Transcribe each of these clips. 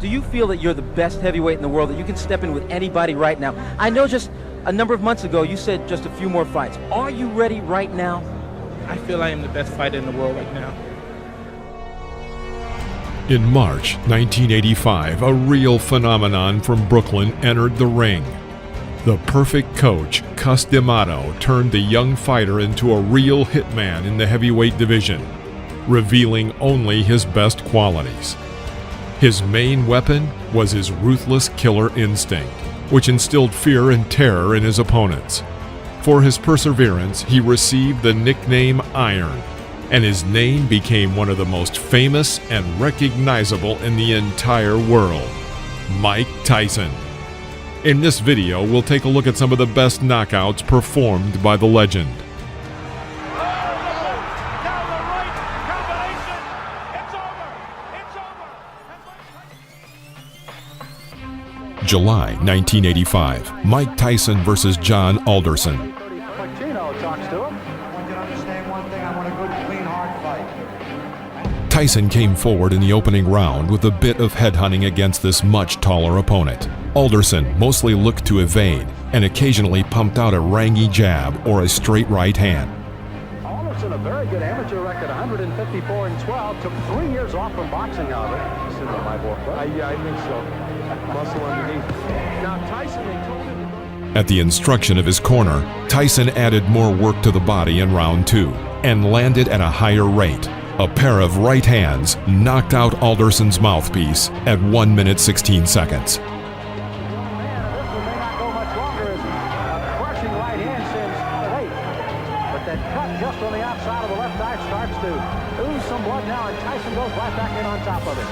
Do you feel that you're the best heavyweight in the world, that you can step in with anybody right now? I know just a number of months ago you said just a few more fights. Are you ready right now? I feel I am the best fighter in the world right now. In March 1985, a real phenomenon from Brooklyn entered the ring. The perfect coach, Cus D'Amato, turned the young fighter into a real hitman in the heavyweight division, revealing only his best qualities. His main weapon was his ruthless killer instinct, which instilled fear and terror in his opponents. For his perseverance, he received the nickname Iron, and his name became one of the most famous and recognizable in the entire world: Mike Tyson. In this video, we'll take a look at some of the best knockouts performed by the legend. July 1985, Mike Tyson versus John Alderson. Tyson came forward in the opening round with a bit of headhunting against this much taller opponent. Alderson mostly looked to evade and occasionally pumped out a rangy jab or a straight right hand. Alderson, a very good amateur record, 154-12, took 3 years off from boxing, however. Yeah, I think so. Muscle underneath. Now Tyson, they told him. At the instruction of his corner, Tyson added more work to the body in round 2 and landed at a higher rate. A pair of right hands knocked out Alderson's mouthpiece at 1 minute 16 seconds. Just on the outside of the left eye starts to ooze some blood now, and Tyson goes right back in on top of it.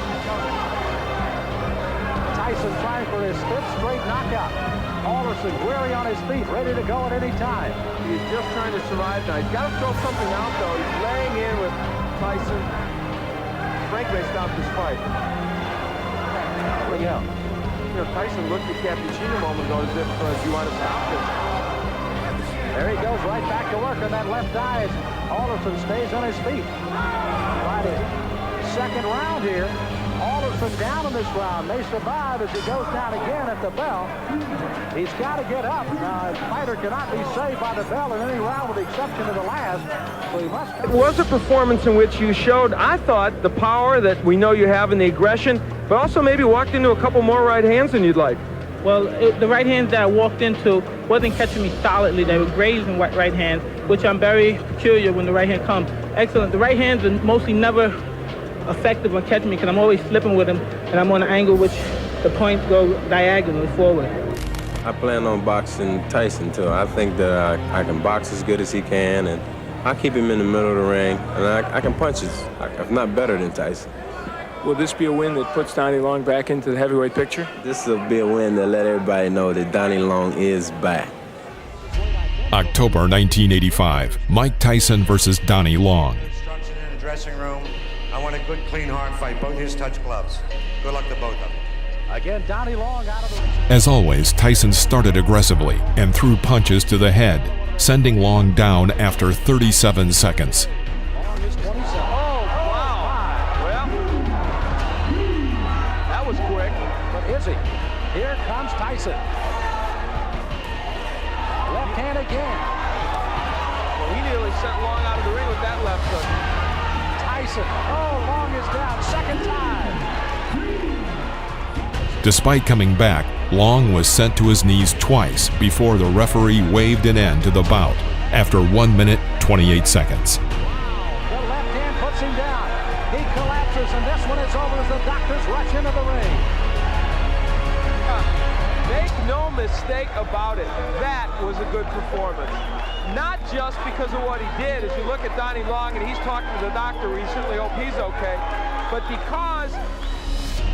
Tyson trying for his 5th straight knockout. Alderson weary on his feet, ready to go at any time. He's just trying to survive now. He's got to throw something out, though. He's laying in with Tyson. Frank may stop this fight. Yeah. You know, Tyson looked at Cappuccino a moment ago as if you want to stop this. There he goes right back to work on that left eye as Alderson stays on his feet. Right in. Second round here. Alderson down in this round. They survive as he goes down again at the bell. He's got to get up. Now, a fighter cannot be saved by the bell in any round with the exception of the last. So he must. It was a performance in which you showed, I thought, the power that we know you have and the aggression, but also maybe walked into a couple more right hands than you'd like. Well, the right hands that I walked into wasn't catching me solidly. They were grazing right hands, which I'm very peculiar when the right hand comes. Excellent. The right hands are mostly never effective on catching me because I'm always slipping with them, and I'm on an angle which the points go diagonally forward. I plan on boxing Tyson, too. I think that I can box as good as he can, and I keep him in the middle of the ring, and I can punch if not better than Tyson. Will this be a win that puts Donnie Long back into the heavyweight picture? This will be a win that let everybody know that Donnie Long is back. October 1985, Mike Tyson versus Donnie Long. Instruction in the dressing room. I want a good, clean, hard fight. Both his touch gloves. Good luck to both of them. Again, Donnie Long out of the... As always, Tyson started aggressively and threw punches to the head, sending Long down after 37 seconds. Here comes Tyson. Left hand again. Well, he nearly sent Long out of the ring with that left hook. Tyson. Oh, Long is down. Second time. Despite coming back, Long was sent to his knees twice before the referee waved an end to the bout after 1 minute 28 seconds. The left hand puts him down. He collapses, and this one is over as the doctors rush into the ring. Make no mistake about it, that was a good performance. Not just because of what he did, as you look at Donnie Long and he's talking to the doctor, we certainly hope he's okay, but because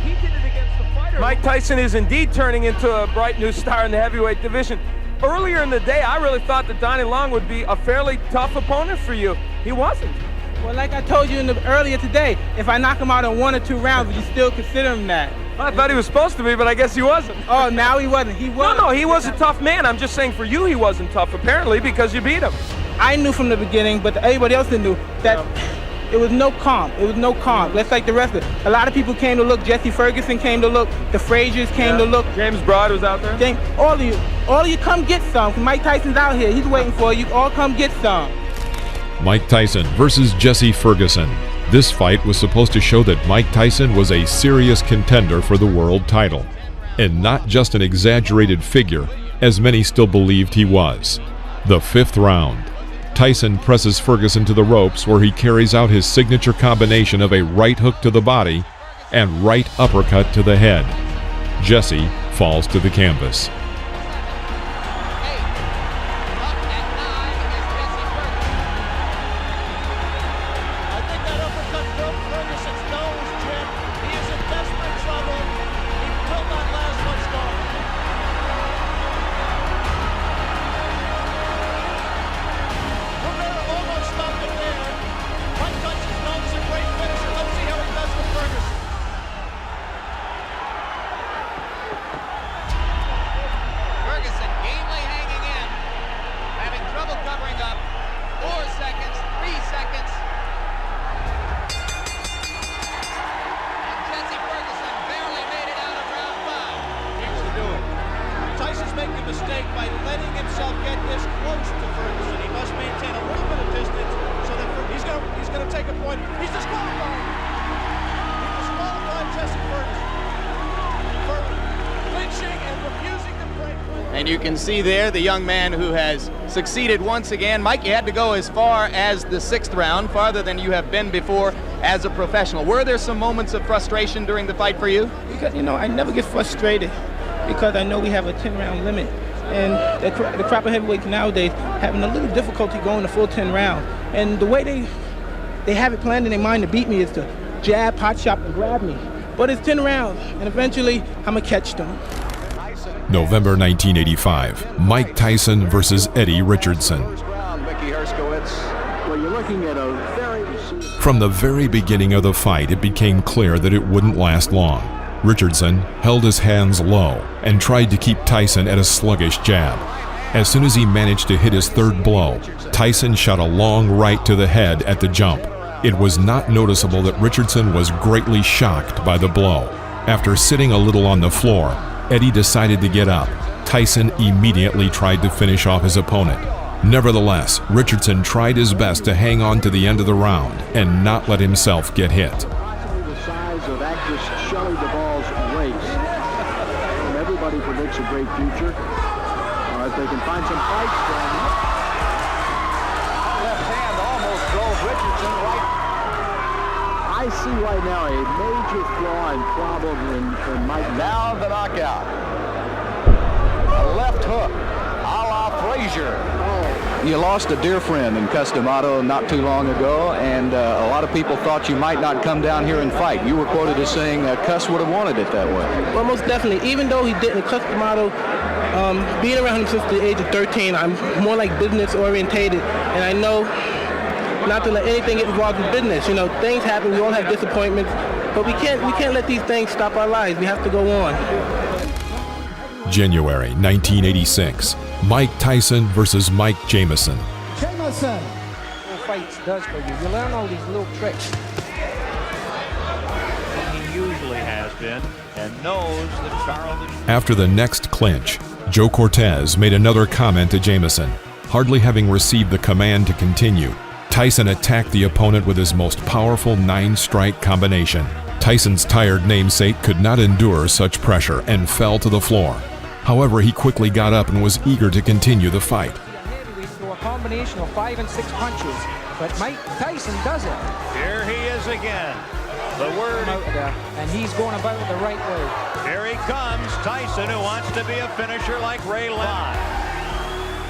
he did it against the fighter. Mike Tyson is indeed turning into a bright new star in the heavyweight division. Earlier in the day, I really thought that Donnie Long would be a fairly tough opponent for you. He wasn't. Well, like I told you earlier today, if I knock him out in 1 or 2 rounds, would you still consider him that? I thought he was supposed to be, but I guess he wasn't. Oh, now he wasn't. He was. No, he was a tough man. I'm just saying for you he wasn't tough, apparently, because you beat him. I knew from the beginning, but everybody else didn't know that It was no comp. It was no comp. That's like the rest of it. A lot of people came to look. Jesse Ferguson came to look. The Fraziers came to look. James Broad was out there. All of you come get some. Mike Tyson's out here. He's waiting for you. All come get some. Mike Tyson versus Jesse Ferguson. This fight was supposed to show that Mike Tyson was a serious contender for the world title, and not just an exaggerated figure, as many still believed he was. The 5th round. Tyson presses Ferguson to the ropes, where he carries out his signature combination of a right hook to the body and right uppercut to the head. Jesse falls to the canvas. Mistake by letting himself get this close to Ferguson. He must maintain a little bit of distance so that he's going to take a point. He's disqualified. He disqualified Jesse Ferguson for clinching and refusing to break. And you can see there the young man who has succeeded once again. Mike, you had to go as far as the 6th round, farther than you have been before as a professional. Were there some moments of frustration during the fight for you? Because, I never get frustrated because I know we have a 10-round limit. And the crop of heavyweights nowadays having a little difficulty going the full 10 rounds. And the way they have it planned in their mind to beat me is to jab, pot shot, and grab me. But it's 10 rounds, and eventually I'm going to catch them. November 1985, Mike Tyson versus Eddie Richardson. From the very beginning of the fight, it became clear that it wouldn't last long. Richardson held his hands low and tried to keep Tyson at a sluggish jab. As soon as he managed to hit his 3rd blow, Tyson shot a long right to the head at the jump. It was not noticeable that Richardson was greatly shocked by the blow. After sitting a little on the floor, Eddie decided to get up. Tyson immediately tried to finish off his opponent. Nevertheless, Richardson tried his best to hang on to the end of the round and not let himself get hit. Everybody predicts a great future. If they can find some fights, then left hand almost drove Richardson right. I see right now a major flaw and problem in Mike. Now the knockout. A left hook, a la Frazier. You lost a dear friend in Cus D'Amato not too long ago, and a lot of people thought you might not come down here and fight. You were quoted as saying Cus would have wanted it that way. Well, most definitely. Even though he didn't, Cus D'Amato, being around him since the age of 13, I'm more like business orientated, and I know not to let anything get involved in business. Things happen. We all have disappointments, but we can't let these things stop our lives. We have to go on. January 1986. Mike Tyson versus Mike Jamison. Jamison! Fights does for you. You learn all these little tricks. He usually has been and knows that Charles... After the next clinch, Joe Cortez made another comment to Jamison. Hardly having received the command to continue, Tyson attacked the opponent with his most powerful 9-strike combination. Tyson's tired namesake could not endure such pressure and fell to the floor. However, he quickly got up and was eager to continue the fight. A combination of 5 and 6 punches, but Mike Tyson does it. Here he is again. The word... And he's going about it the right way. Here he comes, Tyson, who wants to be a finisher like Ray Leonard.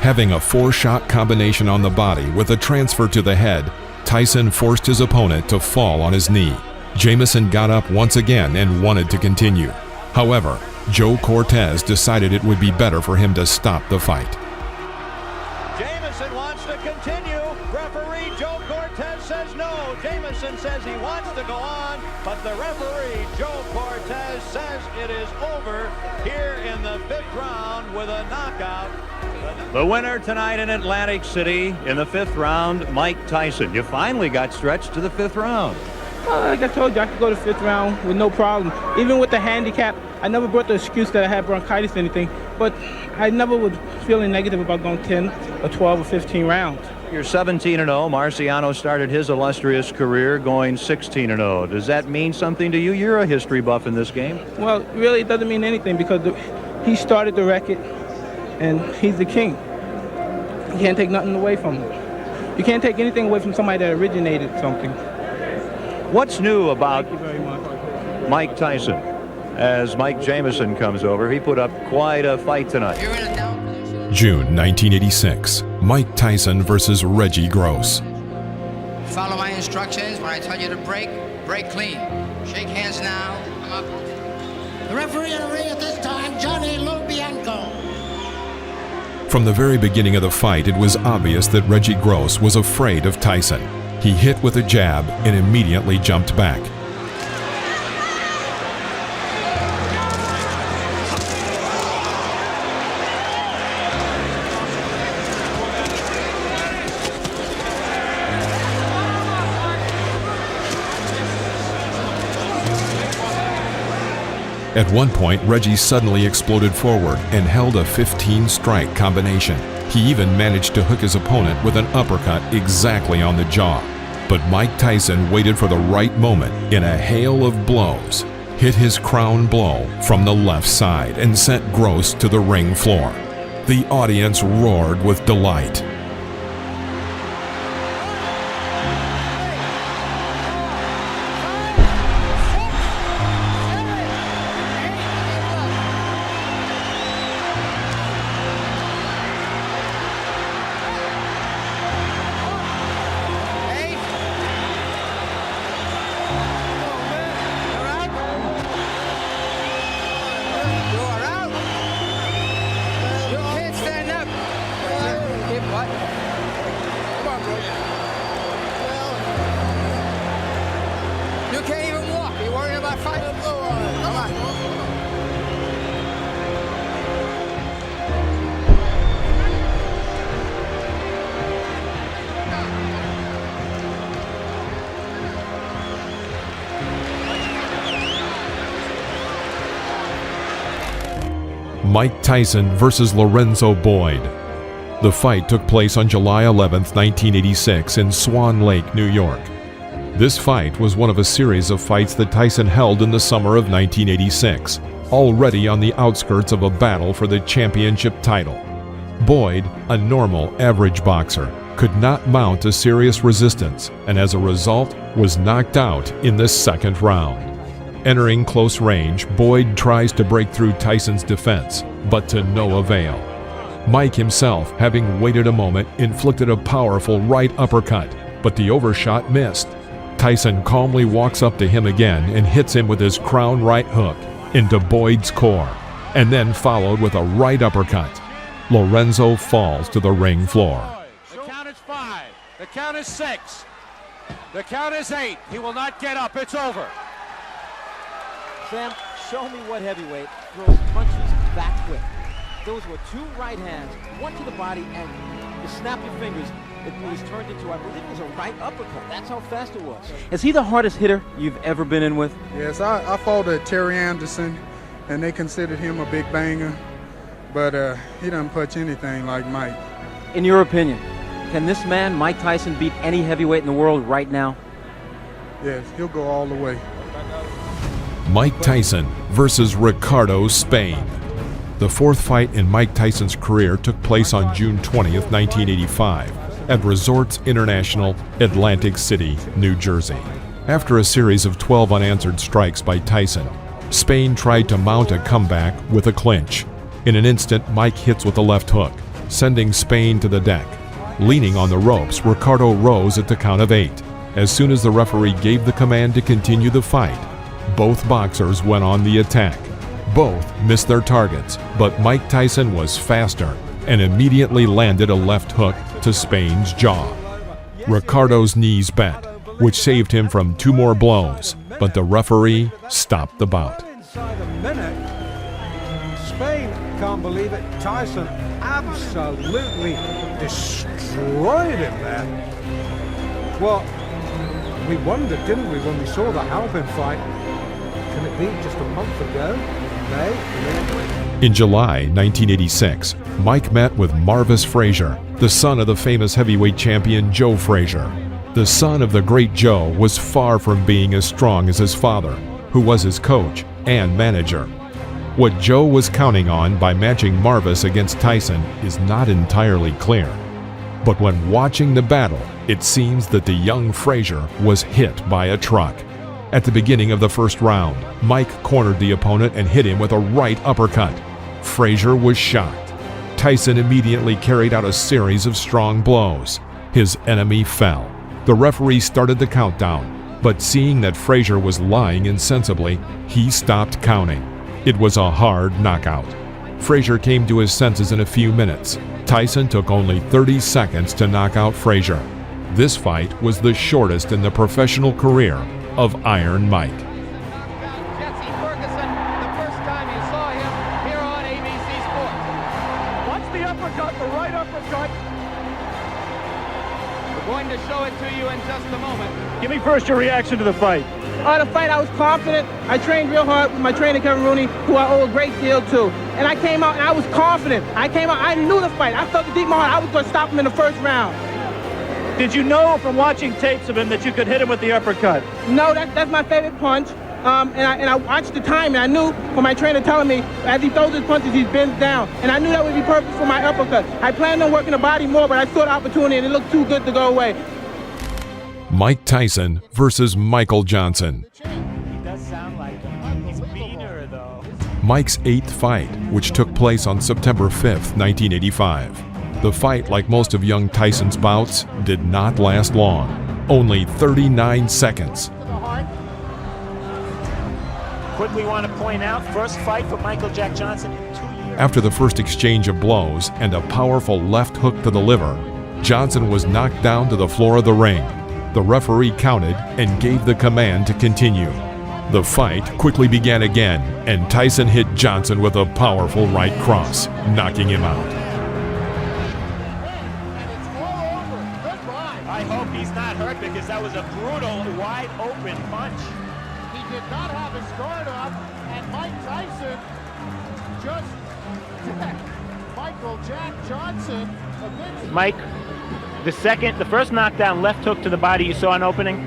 Having a 4-shot combination on the body with a transfer to the head, Tyson forced his opponent to fall on his knee. Jamison got up once again and wanted to continue. However, Joe Cortez decided it would be better for him to stop the fight. Jamison wants to continue. Referee Joe Cortez says no. Jamison says he wants to go on, but the referee Joe Cortez says it is over here in the 5th round with a knockout. The winner tonight in Atlantic City in the 5th round, Mike Tyson. You finally got stretched to the 5th round. Like I told you, I could go to 5th round with no problem. Even with the handicap, I never brought the excuse that I had bronchitis or anything, but I never was feeling negative about going 10 or 12 or 15 rounds. You're 17-0. Marciano started his illustrious career going 16-0. Does that mean something to you? You're a history buff in this game. Well, really, it doesn't mean anything because he started the record, and he's the king. You can't take nothing away from him. You can't take anything away from somebody that originated something. What's new about Thank you very much. Mike Tyson? As Mike Jamison comes over, he put up quite a fight tonight. June 1986, Mike Tyson versus Reggie Gross. Follow my instructions. When I tell you to break, break clean. Shake hands now. Come up. The referee in the ring at this time, Johnny Lobianco. From the very beginning of the fight, it was obvious that Reggie Gross was afraid of Tyson. He hit with a jab and immediately jumped back. At one point, Reggie suddenly exploded forward and held a 15-strike combination. He even managed to hook his opponent with an uppercut exactly on the jaw. But Mike Tyson waited for the right moment in a hail of blows, hit his crown blow from the left side, and sent Gross to the ring floor. The audience roared with delight. You can't even walk. You're worrying about fighting. Come on. Mike Tyson versus Lorenzo Boyd. The fight took place on July 11, 1986 in Swan Lake, New York. This fight was one of a series of fights that Tyson held in the summer of 1986, already on the outskirts of a battle for the championship title. Boyd, a normal, average boxer, could not mount a serious resistance and as a result was knocked out in the second round. Entering close range, Boyd tries to break through Tyson's defense, but to no avail. Mike himself, having waited a moment, inflicted a powerful right uppercut, but the overshot missed. Tyson calmly walks up to him again and hits him with his crown right hook into Boyd's core, and then followed with a right uppercut. Lorenzo falls to the ring floor. The count is 5. The count is 6. The count is 8. He will not get up. It's over. Sam, show me what heavyweight throws punches that quick. Those were two right hands, one to the body, and you snap your fingers. It was turned into, I believe it was a right uppercut. That's how fast it was. Is he the hardest hitter you've ever been in with? Yes, I fought Terry Anderson, and they considered him a big banger, but he doesn't punch anything like Mike. In your opinion, can this man, Mike Tyson, beat any heavyweight in the world right now? Yes, he'll go all the way. Mike Tyson versus Ricardo Spain. The fourth fight in Mike Tyson's career took place on June 20th, 1985, at Resorts International, Atlantic City, New Jersey. After a series of 12 unanswered strikes by Tyson, Spain tried to mount a comeback with a clinch. In an instant, Mike hits with a left hook, sending Spain to the deck. Leaning on the ropes, Ricardo rose at the count of 8. As soon as the referee gave the command to continue the fight, both boxers went on the attack. Both missed their targets, but Mike Tyson was faster and immediately landed a left hook to Spain's jaw. Ricardo's knees bent, which saved him from 2 more blows, but the referee stopped the bout. Inside a minute, Spain can't believe it. Tyson absolutely destroyed him there. Well, we wondered, didn't we, when we saw the Halpin fight? Can it be just a month ago? May? In July 1986, Mike met with Marvis Frazier, the son of the famous heavyweight champion Joe Frazier. The son of the great Joe was far from being as strong as his father, who was his coach and manager. What Joe was counting on by matching Marvis against Tyson is not entirely clear. But when watching the battle, it seems that the young Frazier was hit by a truck. At the beginning of the first round, Mike cornered the opponent and hit him with a right uppercut. Frazier was shocked. Tyson immediately carried out a series of strong blows. His enemy fell. The referee started the countdown, but seeing that Frazier was lying insensibly, he stopped counting. It was a hard knockout. Frazier came to his senses in a few minutes. Tyson took only 30 seconds to knock out Frazier. This fight was the shortest in the professional career of Iron Mike. Jesse Ferguson, the first time you saw him here on ABC Sports. Watch the uppercut, the right uppercut. We're going to show it to you in just a moment. Give me first your reaction to the fight. The fight, I was confident. I trained real hard with my trainer, Kevin Rooney, who I owe a great deal to. And I came out and I was confident. I knew the fight. I felt it deep in my heart. I was going to stop him in the first round. Did you know from watching tapes of him that you could hit him with the uppercut? No, that's my favorite punch. And I watched the time, and I knew from my trainer telling me, as he throws his punches, he bends down. And I knew that would be perfect for my uppercut. I planned on working the body more, but I saw the opportunity, and it looked too good to go away. Mike Tyson versus Michael Johnson. He does sound like he's meaner, though. Mike's 8th fight, which took place on September 5th, 1985. The fight, like most of young Tyson's bouts, did not last long. Only 39 seconds. Quickly want to point out, first fight for Michael Jack Johnson in 2 years. After the first exchange of blows and a powerful left hook to the liver, Johnson was knocked down to the floor of the ring. The referee counted and gave the command to continue. The fight quickly began again, and Tyson hit Johnson with a powerful right cross, knocking him out. I hope he's not hurt because that was a brutal, wide-open punch. He did not have his guard up, and Mike Tyson just Michael Jack Johnson. Mike, the first knockdown, left hook to the body, you saw an opening?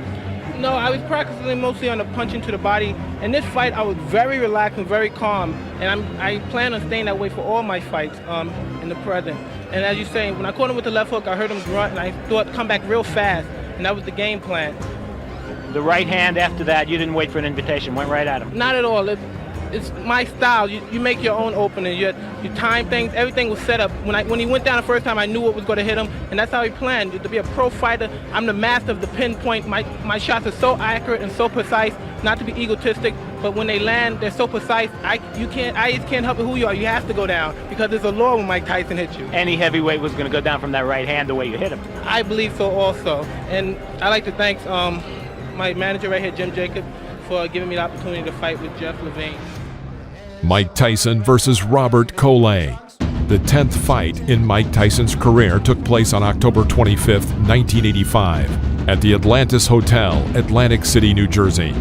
No, I was practicing mostly on the punching to the body. In this fight, I was very relaxed and very calm, and I plan on staying that way for all my fights in the present. And as you say, when I caught him with the left hook, I heard him grunt, and I thought come back real fast, and that was the game plan. The right hand after that, you didn't wait for an invitation, went right at him. Not at all. It's my style. You make your own opening. You time things. Everything was set up. When he went down the first time, I knew what was going to hit him, and that's how he planned. To be a pro fighter, I'm the master of the pinpoint. My shots are so accurate and so precise. Not to be egotistic, but when they land, they're so precise. I just can't help it who you are. You have to go down because there's a law when Mike Tyson hits you. Any heavyweight was going to go down from that right hand the way you hit him. I believe so also, and I like to thank my manager right here, Jim Jacob, for giving me the opportunity to fight with Jeff Levine. Mike Tyson versus Robert Collet. The 10th fight in Mike Tyson's career took place on October 25th, 1985, at the Atlantis Hotel, Atlantic City, New Jersey.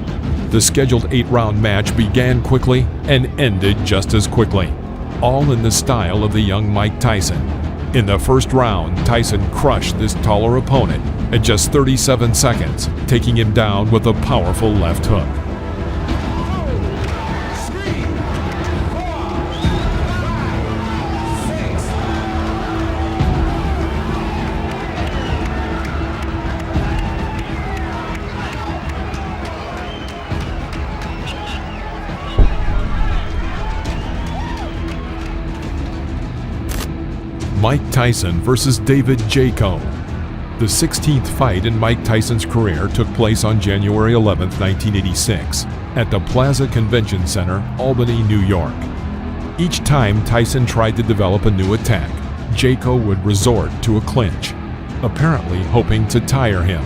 The scheduled 8-round match began quickly and ended just as quickly, all in the style of the young Mike Tyson. In the first round, Tyson crushed this taller opponent at just 37 seconds, taking him down with a powerful left hook. Mike Tyson versus David Jaco. The 16th fight in Mike Tyson's career took place on January 11, 1986, at the Plaza Convention Center, Albany, New York. Each time Tyson tried to develop a new attack, Jaco would resort to a clinch, apparently hoping to tire him.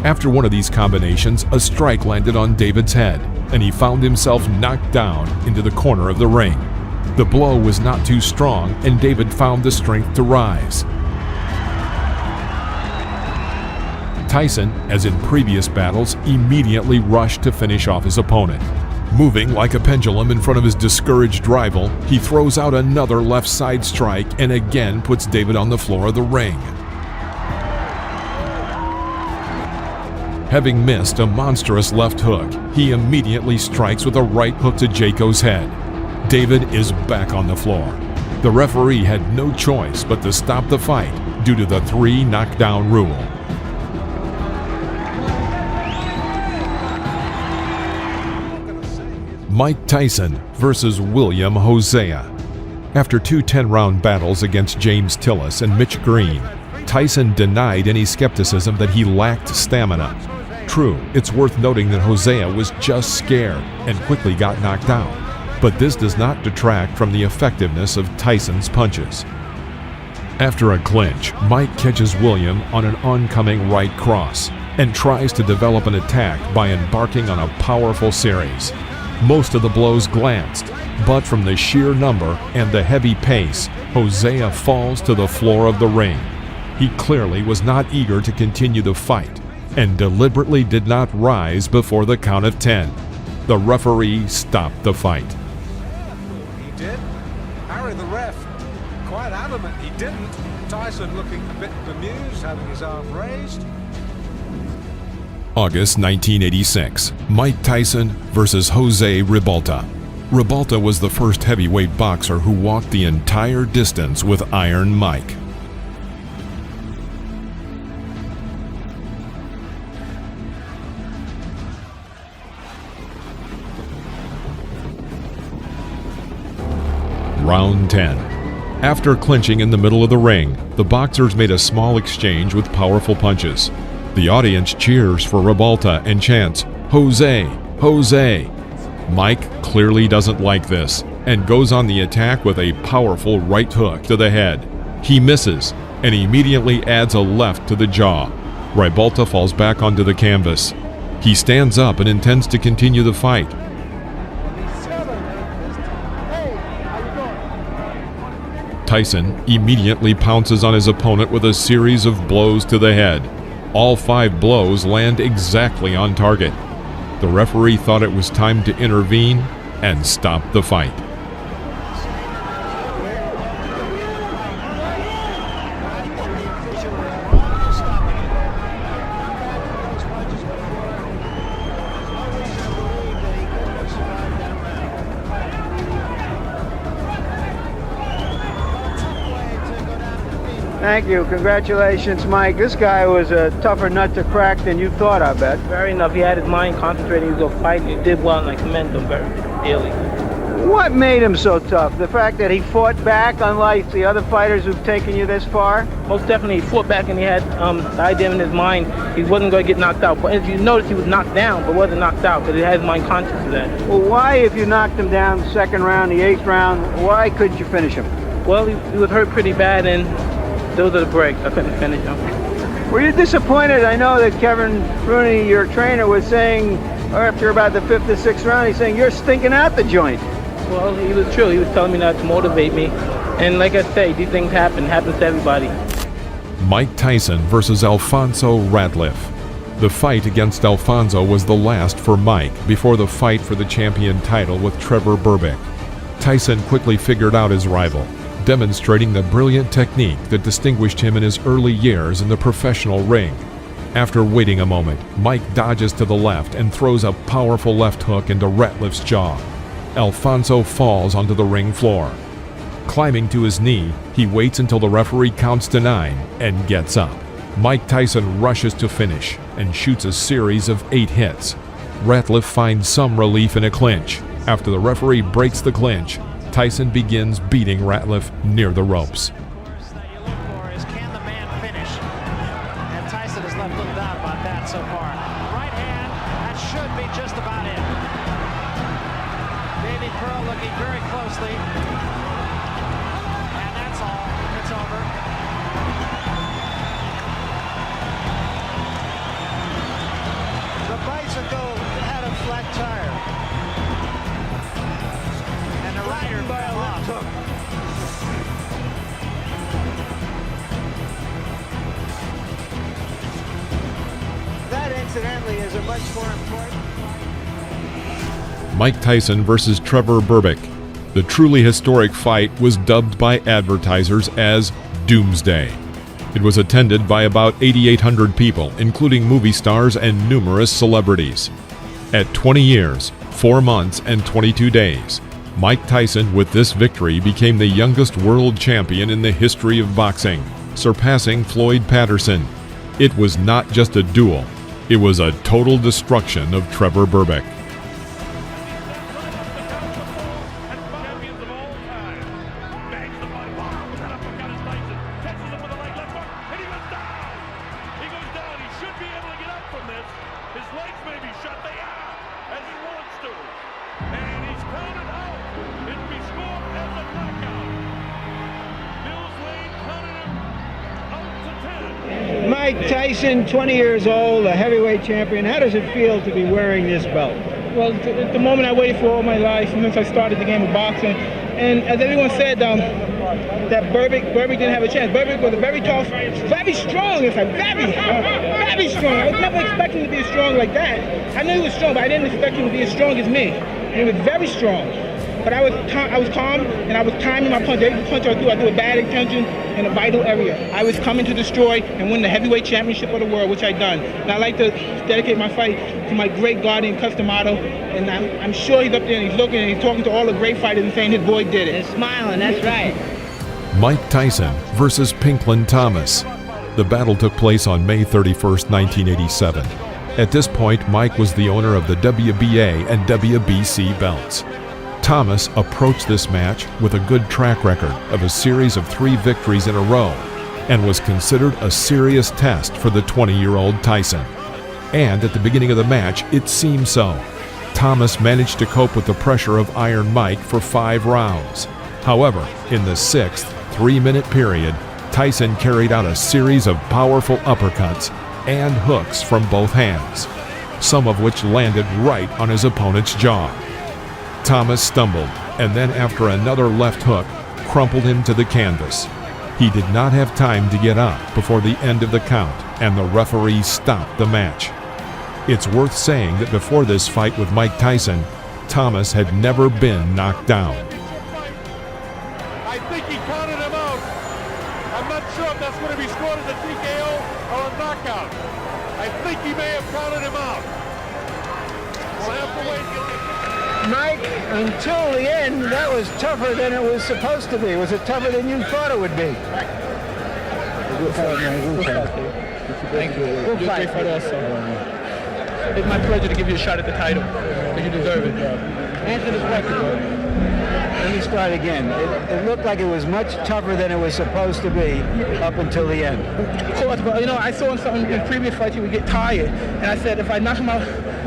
After one of these combinations, a strike landed on David's head, and he found himself knocked down into the corner of the ring. The blow was not too strong, and David found the strength to rise. Tyson, as in previous battles, immediately rushed to finish off his opponent. Moving like a pendulum in front of his discouraged rival, he throws out another left side strike and again puts David on the floor of the ring. Having missed a monstrous left hook, he immediately strikes with a right hook to Jaco's head. David is back on the floor. The referee had no choice but to stop the fight due to the 3 knockdown rule. Mike Tyson versus William Hosea. After 2 10-round battles against James Tillis and Mitch Green, Tyson denied any skepticism that he lacked stamina. True, it's worth noting that Hosea was just scared and quickly got knocked out, but this does not detract from the effectiveness of Tyson's punches. After a clinch, Mike catches William on an oncoming right cross and tries to develop an attack by embarking on a powerful series. Most of the blows glanced, but from the sheer number and the heavy pace, Hosea falls to the floor of the ring. He clearly was not eager to continue the fight and deliberately did not rise before the count of 10. The referee stopped the fight. He did. Harry, the ref, quite adamant he didn't. Tyson looking a bit bemused, having his arm raised. August 1986, Mike Tyson versus Jose Ribalta. Ribalta was the first heavyweight boxer who walked the entire distance with Iron Mike. Round 10. After clinching in the middle of the ring, the boxers made a small exchange with powerful punches. The audience cheers for Ribalta and chants, "Jose! Jose!" Mike clearly doesn't like this and goes on the attack with a powerful right hook to the head. He misses and immediately adds a left to the jaw. Ribalta falls back onto the canvas. He stands up and intends to continue the fight. Tyson immediately pounces on his opponent with a series of blows to the head. All 5 blows land exactly on target. The referee thought it was time to intervene and stop the fight. Thank you. Congratulations, Mike. This guy was a tougher nut to crack than you thought, I bet. Very enough. He had his mind concentrated. He was going to fight. He did well, and I commend him very dearly. What made him so tough? The fact that he fought back, unlike the other fighters who've taken you this far? Most definitely, he fought back, and he had the idea in his mind he wasn't going to get knocked out. But as you notice, he was knocked down, but wasn't knocked out, because he had his mind conscious of that. Well, why, if you knocked him down the 2nd round, the 8th round, why couldn't you finish him? Well, he was hurt pretty bad, and those are the breaks. I couldn't finish him. Were you disappointed? I know that Kevin Rooney, your trainer, was saying after about the 5th or 6th round, he's saying, you're stinking out the joint. Well, he was true. He was telling me that to motivate me. And like I say, these things happen. It happens to everybody. Mike Tyson versus Alfonso Ratliff. The fight against Alfonso was the last for Mike before the fight for the champion title with Trevor Berbick. Tyson quickly figured out his rival, demonstrating the brilliant technique that distinguished him in his early years in the professional ring. After waiting a moment, Mike dodges to the left and throws a powerful left hook into Ratliff's jaw. Alfonso falls onto the ring floor. Climbing to his knee, he waits until the referee counts to 9 and gets up. Mike Tyson rushes to finish and shoots a series of 8 hits. Ratliff finds some relief in a clinch. After the referee breaks the clinch, Tyson begins beating Ratliff near the ropes. Can the man finish? And Tyson has left little doubt about that so far. Right hand, that should be just about it. Davey Pearl looking very closely. And that's all. It's over. fighters are much more important. Mike Tyson versus Trevor Berbick. The truly historic fight was dubbed by advertisers as Doomsday. It was attended by about 8,800 people, including movie stars and numerous celebrities. At 20 years, 4 months, and 22 days, Mike Tyson, with this victory, became the youngest world champion in the history of boxing, surpassing Floyd Patterson. It was not just a duel, it was a total destruction of Trevor Berbick. Mike Tyson, 20 years old, a heavyweight champion. How does it feel to be wearing this belt? Well, it's the moment I waited for all my life since I started the game of boxing. And as everyone said, that Berbick didn't have a chance. Berbick was a very tough, very strong, in fact, very strong. I was never expecting him to be as strong like that. I knew he was strong, but I didn't expect him to be as strong as me. And he was very strong. But I was calm, and I was timing my punch. Every punch I do with bad intention in a vital area. I was coming to destroy and win the heavyweight championship of the world, which I done. And I like to dedicate my fight to my great guardian, Cus D'Amato. And I'm sure he's up there and he's looking and he's talking to all the great fighters and saying his boy did it. And smiling, that's right. Mike Tyson versus Pinklin Thomas. The battle took place on May 31st, 1987. At this point, Mike was the owner of the WBA and WBC belts. Thomas approached this match with a good track record of a series of 3 victories in a row and was considered a serious test for the 20-year-old Tyson. And at the beginning of the match, it seemed so. Thomas managed to cope with the pressure of Iron Mike for 5 rounds. However, in the 6th 3-minute period, Tyson carried out a series of powerful uppercuts and hooks from both hands, some of which landed right on his opponent's jaw. Thomas stumbled, and then after another left hook, crumpled him to the canvas. He did not have time to get up before the end of the count, and the referee stopped the match. It's worth saying that before this fight with Mike Tyson, Thomas had never been knocked down. I think he counted him out. I'm not sure if that's going to be scored as a TKO or a knockout. I think he may have counted him out. We'll have to wait. Mike, until the end, that was tougher than it was supposed to be. Was it tougher than you thought it would be? Thank you. You're a great fighter also. It's my pleasure to give you a shot at the title, because you deserve it. Answer this question. Let me start again. It looked like it was much tougher than it was supposed to be up until the end. Of course, but I saw in something in previous fights he would get tired, and I said if I knock him out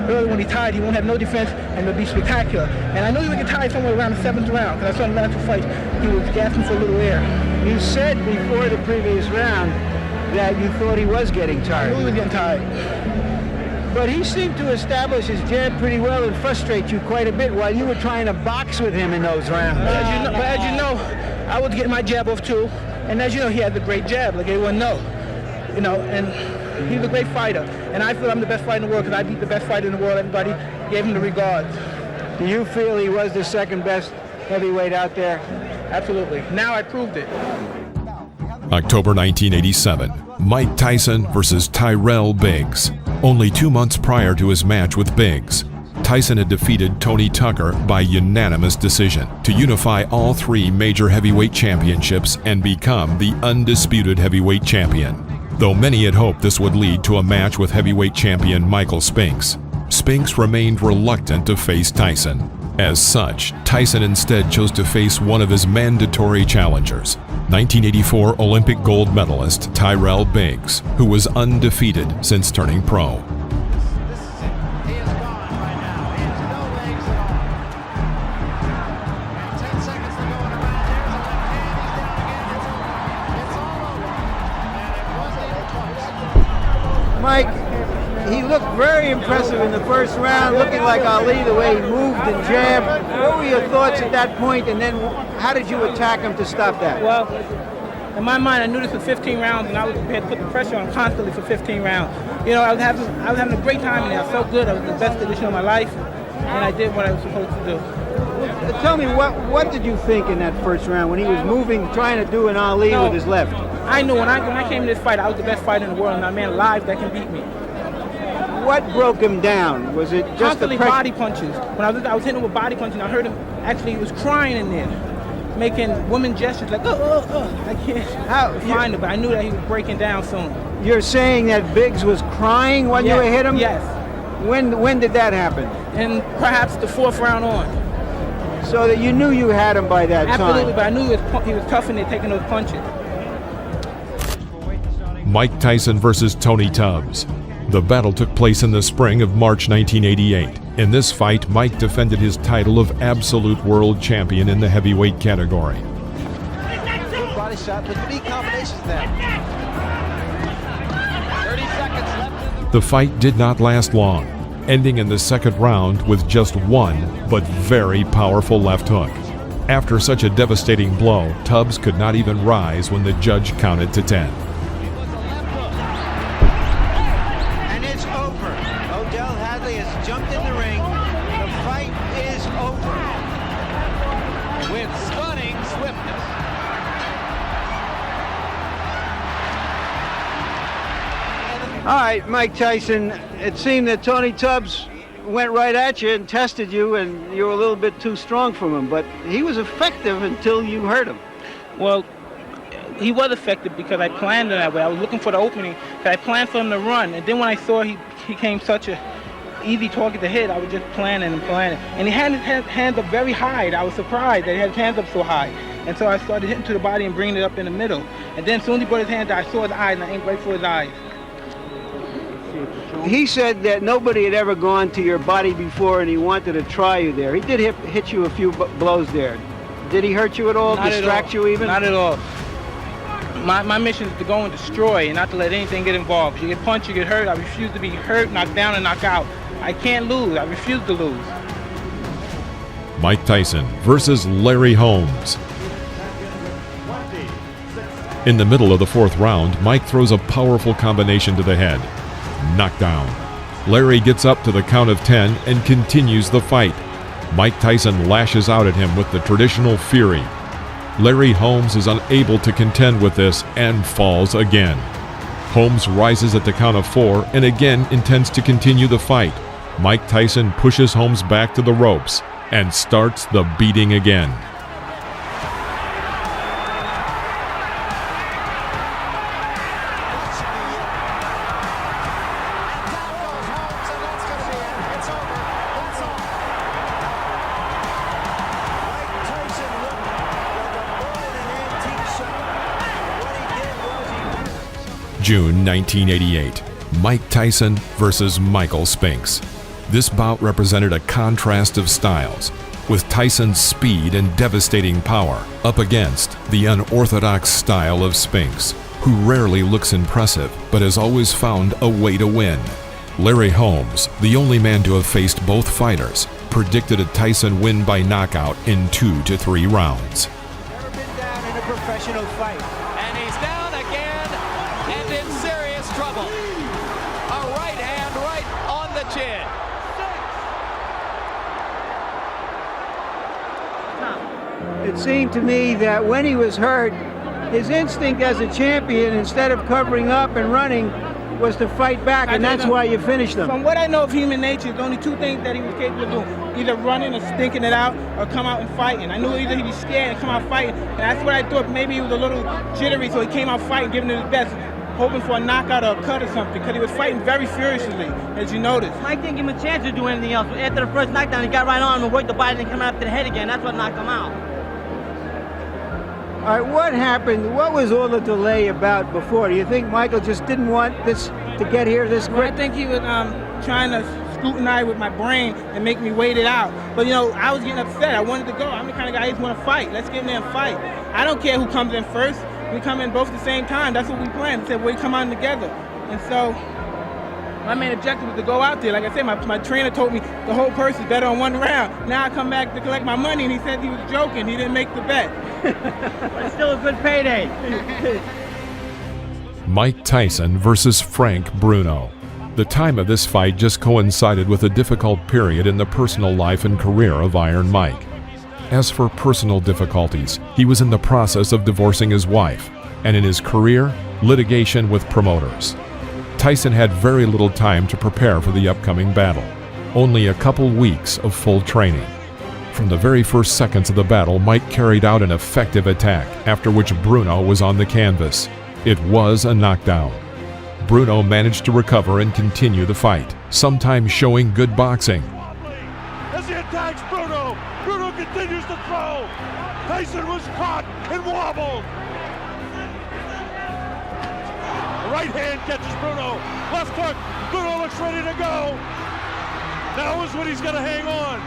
early when he's tired, he won't have no defense, and it'll be spectacular. And I knew he would get tired somewhere around the 7th round, because I saw in the last 2 fights he was gasping for a little air. You said before the previous round that you thought he was getting tired. I knew he was getting tired. But he seemed to establish his jab pretty well and frustrate you quite a bit while you were trying to box with him in those rounds. But as you know, I was getting my jab off too. And as you know, he has a great jab, like everyone knows. And he's a great fighter. And I feel I'm the best fighter in the world because I beat the best fighter in the world. Everybody gave him the regards. Do you feel he was the second best heavyweight out there? Absolutely. Now I proved it. October 1987, Mike Tyson versus Tyrell Biggs. Only 2 months prior to his match with Biggs, Tyson had defeated Tony Tucker by unanimous decision to unify all 3 major heavyweight championships and become the undisputed heavyweight champion. Though many had hoped this would lead to a match with heavyweight champion Michael Spinks, Spinks remained reluctant to face Tyson. As such, Tyson instead chose to face one of his mandatory challengers, 1984 Olympic gold medalist Tyrell Biggs, who was undefeated since turning pro. Mike, he looked very impressive in the first round, looking like Ali, the way he moved and jabbed. What were your thoughts at that point, and then how did you attack him to stop that? Well, In my mind, I knew this was 15 rounds, and I was prepared to put the pressure on constantly for 15 rounds. You know, I was having a great time in there. I felt good. I was in the best condition of my life, and I did what I was supposed to do. Tell me, what did you think in that first round when he was moving, trying to do an Ali with his left? I knew when I came to this fight, I was the best fighter in the world, and I'm a man alive that can beat me. What broke him down? Was it just constantly the body punches? When I was hitting him with body punches, I heard him, actually, he was crying in there, making woman gestures like, I can't find it, but I knew that he was breaking down soon. You're saying that Biggs was crying when you hit him? Yes. When did that happen? And perhaps the 4th round on. So that you knew you had him by that time? Absolutely, but I knew he was tough in there taking those punches. Mike Tyson versus Tony Tubbs. The battle took place in the spring of March 1988. In this fight, Mike defended his title of absolute world champion in the heavyweight category. Good body shot, but unique combinations there. 30 seconds left. The fight did not last long, ending in the second round with just one but very powerful left hook. After such a devastating blow, Tubbs could not even rise when the judge counted to 10. And it's over. Odell Hadley has jumped in the ring. The fight is over. With stunning swiftness. All right, Mike Tyson, it seemed that Tony Tubbs went right at you and tested you, and you were a little bit too strong for him, but he was effective until you hurt him. Well, he was effective because I planned it that way. I was looking for the opening, because I planned for him to run, and then when I saw he came such a easy target to hit, I was just planning and planning. And he had his hands up very high. I was surprised that he had his hands up so high. And so I started hitting to the body and bringing it up in the middle. And then as soon as he brought his hands out, I saw his eyes, and I aimed right for his eyes. He said that nobody had ever gone to your body before and he wanted to try you there. He did hit you a few blows there. Did he hurt you at all, distract you even? Not at all. My mission is to go and destroy and not to let anything get involved. You get punched, you get hurt. I refuse to be hurt, knocked down, and knocked out. I can't lose. I refuse to lose. Mike Tyson versus Larry Holmes. In the middle of the 4th round, Mike throws a powerful combination to the head. Knockdown. Larry gets up to the count of 10 and continues the fight. Mike Tyson lashes out at him with the traditional fury. Larry Holmes is unable to contend with this and falls again. Holmes rises at the count of 4 and again intends to continue the fight. Mike Tyson pushes Holmes back to the ropes and starts the beating again. June 1988, Mike Tyson versus Michael Spinks. This bout represented a contrast of styles, with Tyson's speed and devastating power up against the unorthodox style of Spinks, who rarely looks impressive but has always found a way to win. Larry Holmes, the only man to have faced both fighters, predicted a Tyson win by knockout in 2 to 3 rounds. Never been down in a professional fight. And he's down again and in serious trouble. A right hand right on the chin. It seemed to me that when he was hurt, his instinct as a champion, instead of covering up and running, was to fight back, and that's why you finished him. From what I know of human nature, there's only 2 things that he was capable of doing. Either running or stinking it out, or come out and fighting. I knew either he'd be scared and come out fighting, and that's what I thought. Maybe he was a little jittery, so he came out fighting, giving it his best, hoping for a knockout or a cut or something, because he was fighting very furiously, as you noticed. Mike didn't give him a chance to do anything else. After the first knockdown, he got right on him and worked the body and come after the head again. That's what knocked him out. All right, what happened? What was all the delay about before? Do you think Michael just didn't want this to get here this quick? Well, I think he was trying to scrutinize with my brain and make me wait it out. But, you know, I was getting upset. I wanted to go. I'm the kind of guy who just want to fight. Let's get in there and fight. I don't care who comes in first. We come in both at the same time. That's what we planned. We said we come on together. And so My main objective was to go out there. Like I said, my trainer told me the whole purse is better on one round. Now I come back to collect my money, and he said he was joking. He didn't make the bet. But it's still a good payday. Mike Tyson versus Frank Bruno. The time of this fight just coincided with a difficult period in the personal life and career of Iron Mike. As for personal difficulties, he was in the process of divorcing his wife, and in his career, litigation with promoters. Tyson had very little time to prepare for the upcoming battle, only a couple weeks of full training. From the very first seconds of the battle, Mike carried out an effective attack, after which Bruno was on the canvas. It was a knockdown. Bruno managed to recover and continue the fight, sometimes showing good boxing. As he attacks Bruno, Bruno continues to throw. Tyson was caught and wobbled. The right hand catches Bruno. Left hook. Bruno looks ready to go. Now is when he's going to hang on.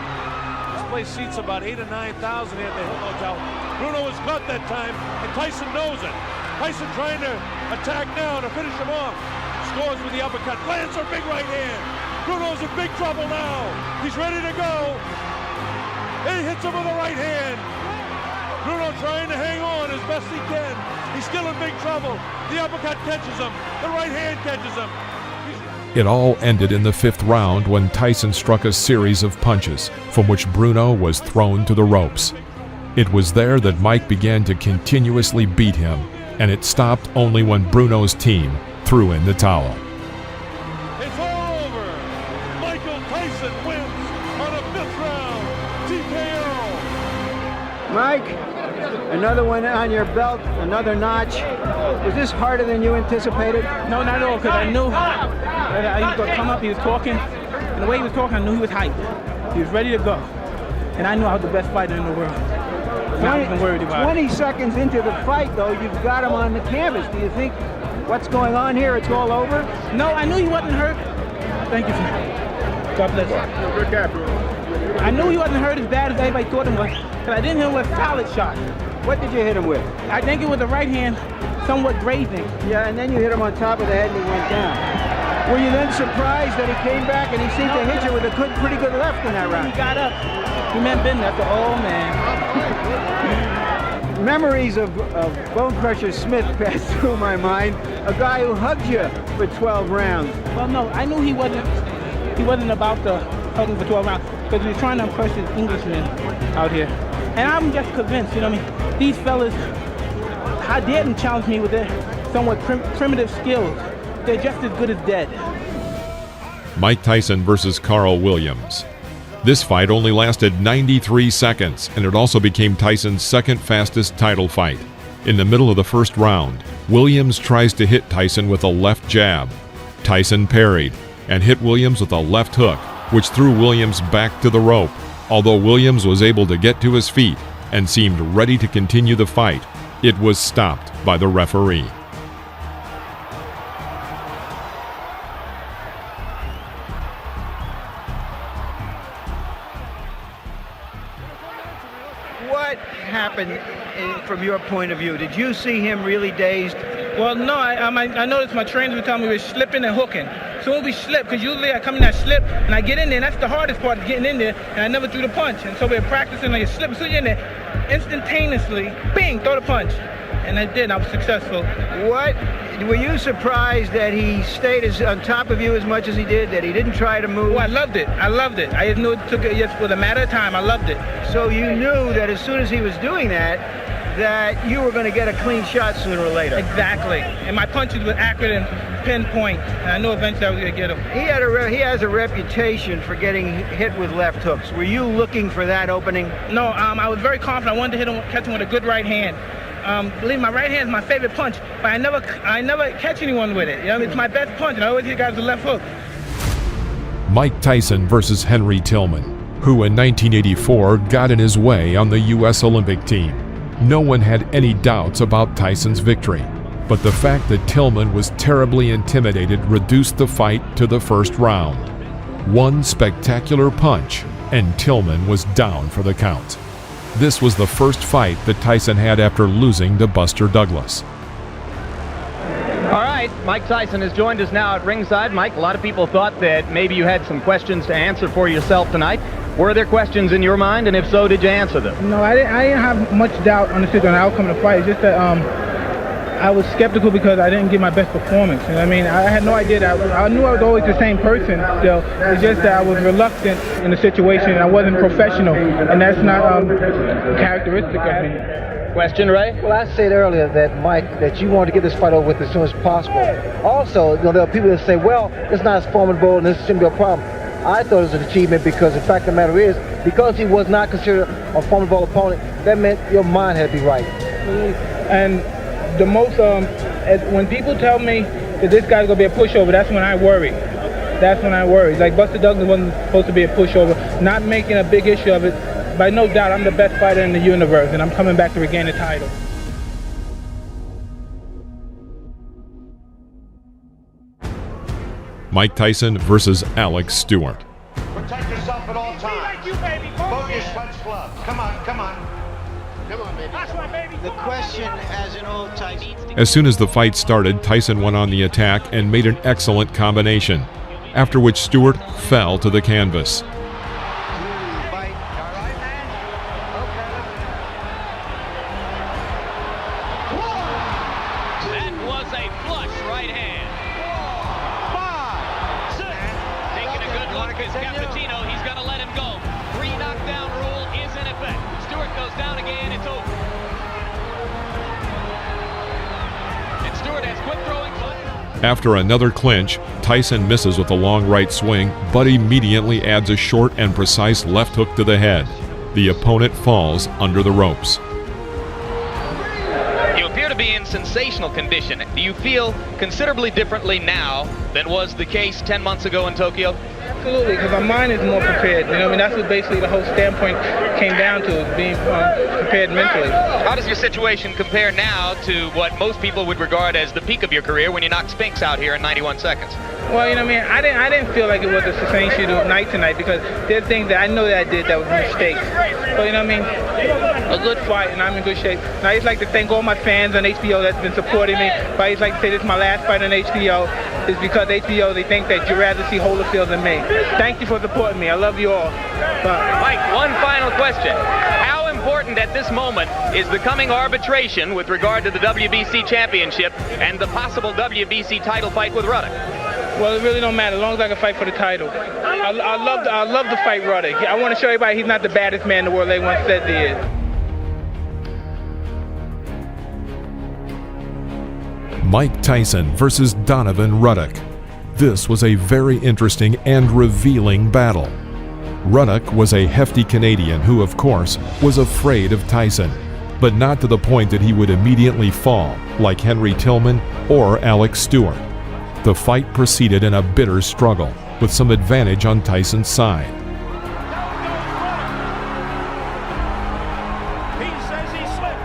This place seats about 8,000 or 9,000 here at the Hill Hotel. Bruno was caught that time, and Tyson knows it. Tyson trying to attack now to finish him off. Scores with the uppercut. Lands a big right hand. Bruno's in big trouble now. He's ready to go. He hits him with a right hand. Bruno trying to hang on as best he can. He's still in big trouble. The uppercut catches him. The right hand catches him. It all ended in the 5th round when Tyson struck a series of punches, from which Bruno was thrown to the ropes. It was there that Mike began to continuously beat him, and it stopped only when Bruno's team threw in the towel. It's all over. Michael Tyson wins on a 5th round TKO. Mike, another one on your belt, another notch. Was this harder than you anticipated? No, not at all, because I knew that he was going to come up. He was talking, and the way he was talking, I knew he was hyped. He was ready to go. And I knew I was the best fighter in the world. And I wasn't worried about 20 it. seconds into the fight, though, you've got him on the canvas. Do you think what's going on here, it's all over? No, I knew he wasn't hurt. Thank you, sir. God bless you. I knew he wasn't hurt as bad as everybody thought he was, because I didn't hit him with solid shots. What did you hit him with? I think it was the right hand, somewhat grazing. Yeah, and then you hit him on top of the head and he went down. Were you then surprised that he came back and he seemed to hit you with a pretty good left in that round? He got up. He meant business. That's the old man. Memories of Bone Crusher Smith passed through my mind. A guy who hugged you for 12 rounds. Well, no, I knew he wasn't about the hugging for 12 rounds, because he was trying to impress his Englishmen out here. And I'm just convinced, you know what I mean? These fellas, how dare them challenge me with their somewhat primitive skills. They're just as good as dead. Mike Tyson versus Carl Williams. This fight only lasted 93 seconds, and it also became Tyson's second fastest title fight. In the middle of the 1st round, Williams tries to hit Tyson with a left jab. Tyson parried and hit Williams with a left hook, which threw Williams back to the rope. Although Williams was able to get to his feet and seemed ready to continue the fight, it was stopped by the referee. What happened from your point of view? Did you see him really dazed? Well, no, I noticed my trainers would tell me we were slipping and hooking. So when we slip, because usually I come in that slip and I get in there, and that's the hardest part, is getting in there, and I never threw the punch. And so we're practicing like a slip. So you're in there, instantaneously, bing, throw the punch. And I did, and I was successful. What? Were you surprised that he stayed on top of you as much as he did, that he didn't try to move? Oh, I loved it. I loved it. I just knew it took it just for a matter of time. I loved it. So you knew that as soon as he was doing that you were going to get a clean shot sooner or later. Exactly. And my punches were accurate and pinpoint, and I knew eventually I was going to get him. He has a reputation for getting hit with left hooks. Were you looking for that opening? No, I was very confident. I wanted to hit him, catch him with a good right hand. Believe me, my right hand is my favorite punch, but I never catch anyone with it. You know, it's my best punch, and I always hit guys with the left hook. Mike Tyson versus Henry Tillman, who in 1984 got in his way on the U.S. Olympic team. No one had any doubts about Tyson's victory, but the fact that Tillman was terribly intimidated reduced the fight to the 1st round. One spectacular punch, and Tillman was down for the count. This was the first fight that Tyson had after losing to Buster Douglas. All right, Mike Tyson has joined us now at ringside. Mike, a lot of people thought that maybe you had some questions to answer for yourself tonight. Were there questions in your mind, and if so, did you answer them? No, I didn't have much doubt on the outcome of the fight. It's just that I was skeptical because I didn't give my best performance. And I mean, I had no idea that I knew I was always the same person. So it's just that I was reluctant in the situation, and I wasn't professional, and that's not characteristic of me. Question, Ray? Well, I said earlier that, Mike, that you wanted to get this fight over with as soon as possible. Also, you know, there are people that say, well, it's not as formidable and this shouldn't be a problem. I thought it was an achievement because the fact of the matter is, because he was not considered a formidable opponent, that meant your mind had to be right. And the most, when people tell me that this guy's going to be a pushover, that's when I worry. That's when I worry. Like Buster Douglas wasn't supposed to be a pushover, not making a big issue of it. By no doubt, I'm the best fighter in the universe, and I'm coming back to regain the title. Mike Tyson versus Alex Stewart. Protect yourself at all times. Focus, punch, glove. Come on, come on. Come on, baby. That's right, baby. The question, as in old Tyson. As soon as the fight started, Tyson went on the attack and made an excellent combination, after which Stewart fell to the canvas. After another clinch, Tyson misses with a long right swing, but immediately adds a short and precise left hook to the head. The opponent falls under the ropes. You appear to be in sensational condition. Do you feel considerably differently now than was the case 10 months ago in Tokyo? Absolutely, because my mind is more prepared. You know, I mean, that's what basically the whole standpoint came down to, is being prepared mentally. How does your situation compare now to what most people would regard as the peak of your career when you knocked Spinks out here in 91 seconds? Well, you know, I mean, I didn't feel like it was a sustained shoot of night tonight, because there's things that I know that I did that was mistakes. But you know what I mean? A good fight, and I'm in good shape. And I just like to thank all my fans on HBO that's been supporting me. But I just like to say this is my last fight on HBO. It's because HBO, they think that you'd rather see Holyfield than me. Thank you for supporting me. I love you all. Bye. Mike, one final question. How important at this moment is the coming arbitration with regard to the WBC championship and the possible WBC title fight with Ruddock? Well, it really don't matter as long as I can fight for the title. I love to fight Ruddock. I want to show everybody he's not the baddest man in the world they once said he is. Mike Tyson versus Donovan Ruddock. This was a very interesting and revealing battle. Ruddock was a hefty Canadian who, of course, was afraid of Tyson, but not to the point that he would immediately fall, like Henry Tillman or Alex Stewart. The fight proceeded in a bitter struggle, with some advantage on Tyson's side. He says he slipped.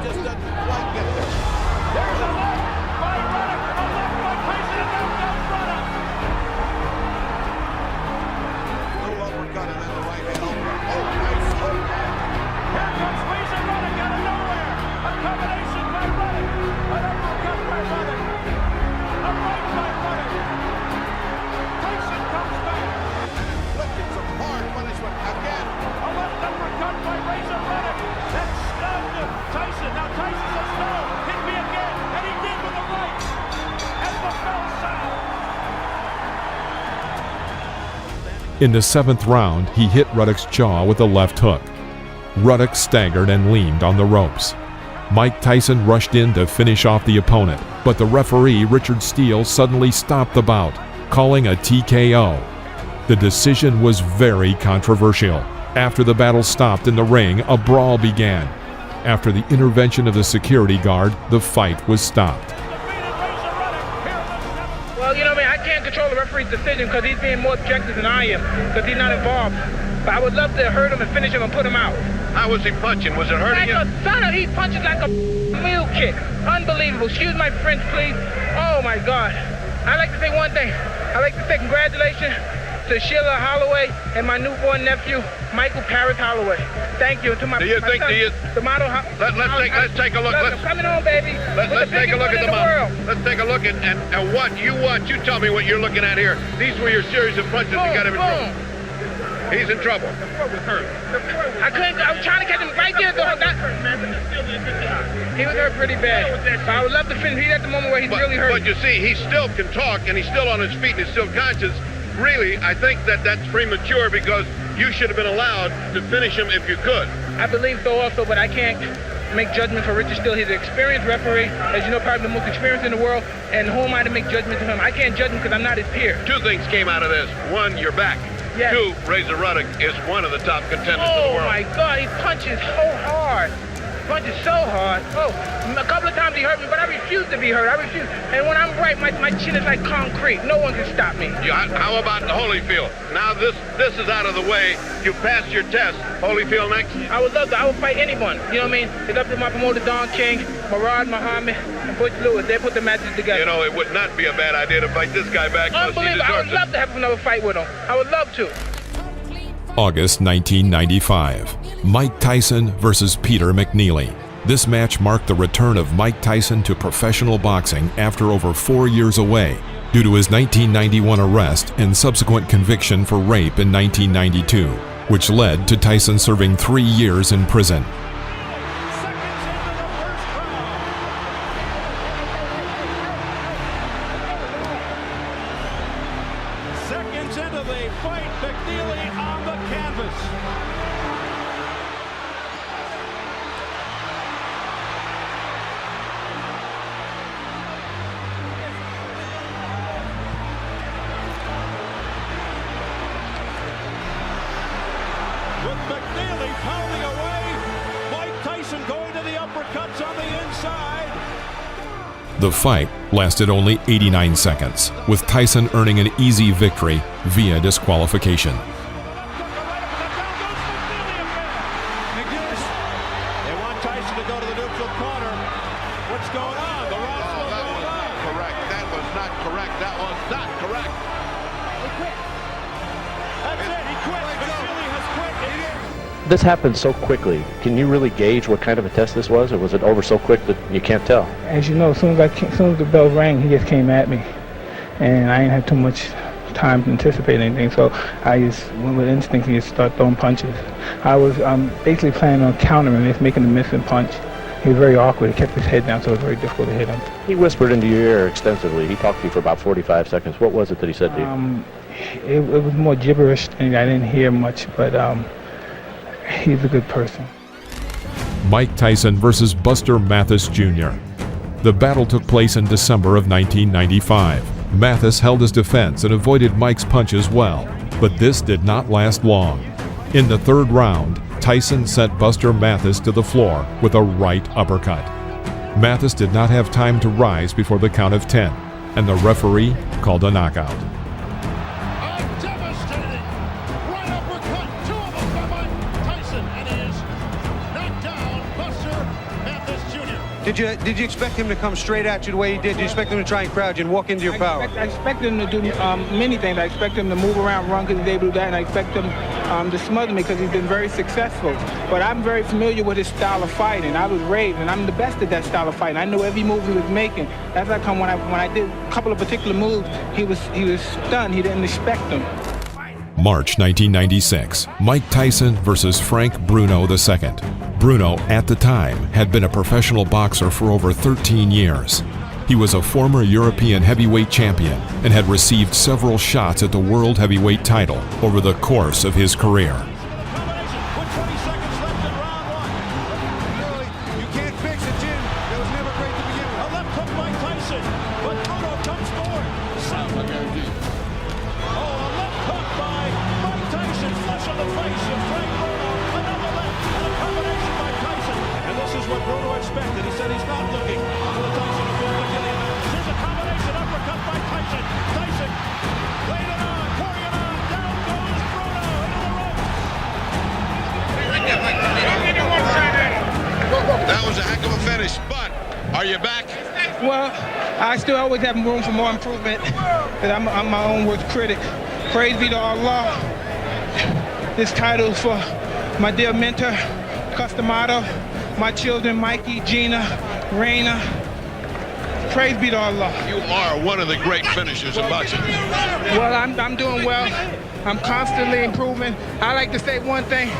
Just doesn't quite get there. There's a left by Ruddock. A left by Tyson, and down goes Ruddock. Little uppercut and then the right hand. Oh, nice hook. Here comes Razor Ruddock out of nowhere. A combination by Ruddock. An uppercut by Ruddock. A right by Ruddock. Tyson comes back. And inflicted some hard punishment again. A left uppercut by Razor Ruddock. That stunned Tyson. Now Tyson says no. Hit me again. And he did with the right. As the bell sounds. In the 7th round, he hit Ruddock's jaw with a left hook. Ruddock staggered and leaned on the ropes. Mike Tyson rushed in to finish off the opponent, but the referee, Richard Steele, suddenly stopped the bout, calling a TKO. The decision was very controversial. After the battle stopped in the ring, a brawl began. After the intervention of the security guard, the fight was stopped. Well, you know what I mean? I can't control the referee's decision because he's being more objective than I am, because he's not involved. But I would love to hurt him and finish him and put him out. How was he punching? Was it hurting him? He punches like a mule kick. Unbelievable. Excuse my French, please. Oh, my God. I'd like to say one thing. I'd like to say congratulations to Sheila Holloway and my newborn nephew, Michael Paris Holloway. Thank you. To my, do you think? son, Do you? The model. Let's take a look. I'm coming on, baby. Let's take a look at the model. Let's take a look at what you want. You tell me what you're looking at here. These were your series of punches that got him in trouble. He's in trouble. I couldn't. I was trying to catch him right there. He was hurt pretty bad. But I would love to finish. He's at the moment where he's really hurt. But you see, he still can talk, and he's still on his feet, and he's still conscious. Really, I think that's premature because you should have been allowed to finish him if you could. I believe so also, but I can't make judgment for Richard Steele. He's an experienced referee, as you know, probably the most experienced in the world, and who am I to make judgment to him? I can't judge him because I'm not his peer. Two things came out of this. One, you're back. Yes. Two, Razor Ruddock is one of the top contenders in the world. Oh my God, he punches so hard. Punches so hard. Oh, a couple of times he hurt me, but I refuse to be hurt. I refuse. And when I'm right, my chin is like concrete. No one can stop me. Yeah, how about Holyfield? Now this is out of the way. You passed your test. Holyfield next? I would love to. I would fight anyone. You know what I mean? It's up to my promoter, Don King, Murad Muhammad, and Butch Lewis. They put the matches together. You know, it would not be a bad idea to fight this guy back. Unbelievable. I would love to have another fight with him. I would love to. August 1995. Mike Tyson versus Peter McNeely. This match marked the return of Mike Tyson to professional boxing after over 4 years away due to his 1991 arrest and subsequent conviction for rape in 1992, which led to Tyson serving 3 years in prison. Seconds into the fight, McNeely on the canvas. With McNeely pounding away, Mike Tyson going to the uppercuts on the inside. The fight lasted only 89 seconds, with Tyson earning an easy victory via disqualification. They want Tyson to go to the neutral corner. What's going on? The round's still going on. Correct. That was not correct. That was not correct. He quit. That's it. He quit. McNeely has quit. This happened so quickly. Can you really gauge what kind of a test this was, or was it over so quick that you can't tell? As you know, as soon as the bell rang, he just came at me, and I didn't have too much time to anticipate anything, so I just went with instinct and just started throwing punches. I was basically planning on countering this, making a missing punch. He was very awkward. He kept his head down, so it was very difficult to hit him. He whispered into your ear extensively. He talked to you for about 45 seconds. What was it that he said to you? It was more gibberish, and I didn't hear much, but he's a good person. Mike Tyson versus Buster Mathis Jr. The battle took place in December of 1995. Mathis held his defense and avoided Mike's punches well, but this did not last long. In the third round, Tyson sent Buster Mathis to the floor with a right uppercut. Mathis did not have time to rise before the count of 10, and the referee called a knockout. Did you expect him to come straight at you the way he did? Did you expect him to try and crowd you and walk into your power? I expect him to do many things. I expect him to move around, run because he's able to do that, and I expect him to smother me because he's been very successful. But I'm very familiar with his style of fighting. I was raised, and I'm the best at that style of fighting. I knew every move he was making. That's how come when I did a couple of particular moves, he was stunned. He didn't expect them. March 1996, Mike Tyson versus Frank Bruno II. Bruno, at the time, had been a professional boxer for over 13 years. He was a former European heavyweight champion and had received several shots at the world heavyweight title over the course of his career. That was a heck of a finish, but are you back? Well, I still always have room for more improvement, because I'm my own worst critic. Praise be to Allah. This title is for my dear mentor, Customato, my children, Mikey, Gina, Raina. Praise be to Allah. You are one of the great finishers in boxing. Well, I'm doing well. I'm constantly improving. I like to say one thing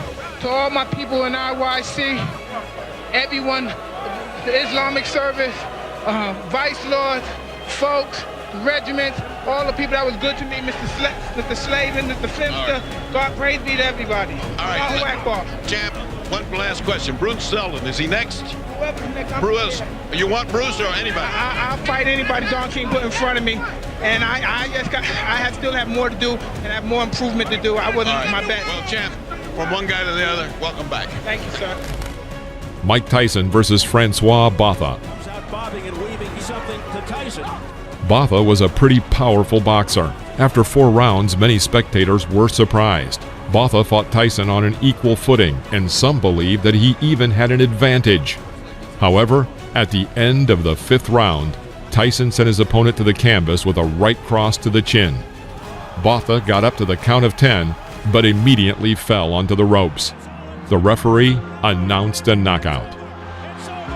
to all my people in IYC, everyone, the Islamic service, vice lords, folks, regiments, all the people that was good to me, Mr. Slavin, Mr. Finster. God praise be to everybody. All right, champ, one last question. Bruce Seldon, is he next? Whoever's next. Bruce, you want Bruce or anybody? I'll fight anybody Don King put in front of me, and I still have more to do and have more improvement to do. I wasn't my best. Well, champ, from one guy to the other, welcome back. Thank you, sir. Mike Tyson versus Francois Botha. Comes out bobbing and weaving something to Tyson. Botha was a pretty powerful boxer. After 4 rounds, many spectators were surprised. Botha fought Tyson on an equal footing, and some believe that he even had an advantage. However, at the end of the 5th round, Tyson sent his opponent to the canvas with a right cross to the chin. Botha got up to the count of 10, but immediately fell onto the ropes. The referee announced a knockout. It's over.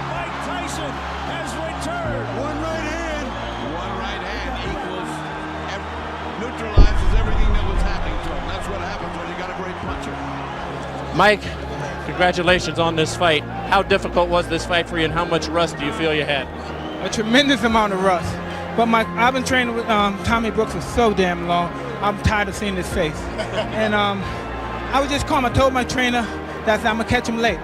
Mike Tyson has returned. One right hand equals, neutralizes everything that was happening to him. That's what happens when you got a great puncher. Mike, congratulations on this fight. How difficult was this fight for you, and how much rust do you feel you had? A tremendous amount of rust. But I've been training with Tommy Brooks for so damn long. I'm tired of seeing his face. And I was just calm. I told my trainer that I'm gonna catch him late.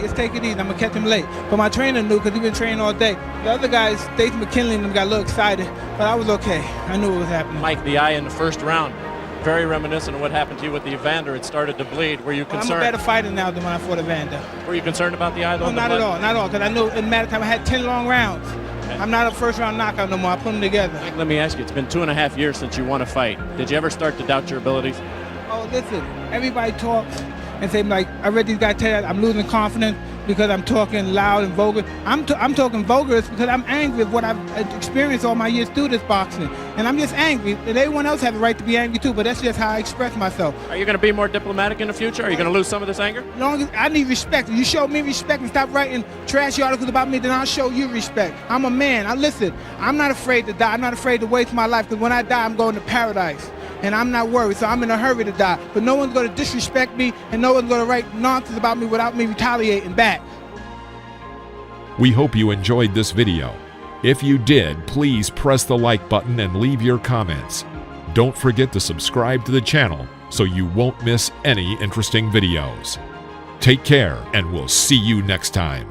Just take it easy. I'm gonna catch him late. But my trainer knew because he'd been training all day. The other guys, Stacy McKinley and them, got a little excited, but I was okay. I knew what was happening. Mike, the eye in the first round, very reminiscent of what happened to you with the Evander. It started to bleed. Were you concerned? I'm a better fighter now than when I fought Evander. Were you concerned about the eye though? No, not at all. Not at all. Because I knew in matter of time I had 10 long rounds. Okay. I'm not a first round knockout no more. I put them together. Mike, let me ask you. It's been 2.5 years since you won a fight. Did you ever start to doubt your abilities? Oh, listen. Everybody talks and say, like, I read these guys tell you I'm losing confidence because I'm talking loud and vulgar. I'm talking vulgar because I'm angry at what I've experienced all my years through this boxing. And I'm just angry. And everyone else has a right to be angry too, but that's just how I express myself. Are you going to be more diplomatic in the future? Are you going to lose some of this anger? As long as I need respect. If you show me respect and stop writing trashy articles about me, then I'll show you respect. I'm a man. Listen, I'm not afraid to die. I'm not afraid to waste my life because when I die, I'm going to paradise. And I'm not worried, so I'm in a hurry to die. But no one's going to disrespect me, and no one's going to write nonsense about me without me retaliating back. We hope you enjoyed this video. If you did, please press the like button and leave your comments. Don't forget to subscribe to the channel so you won't miss any interesting videos. Take care, and we'll see you next time.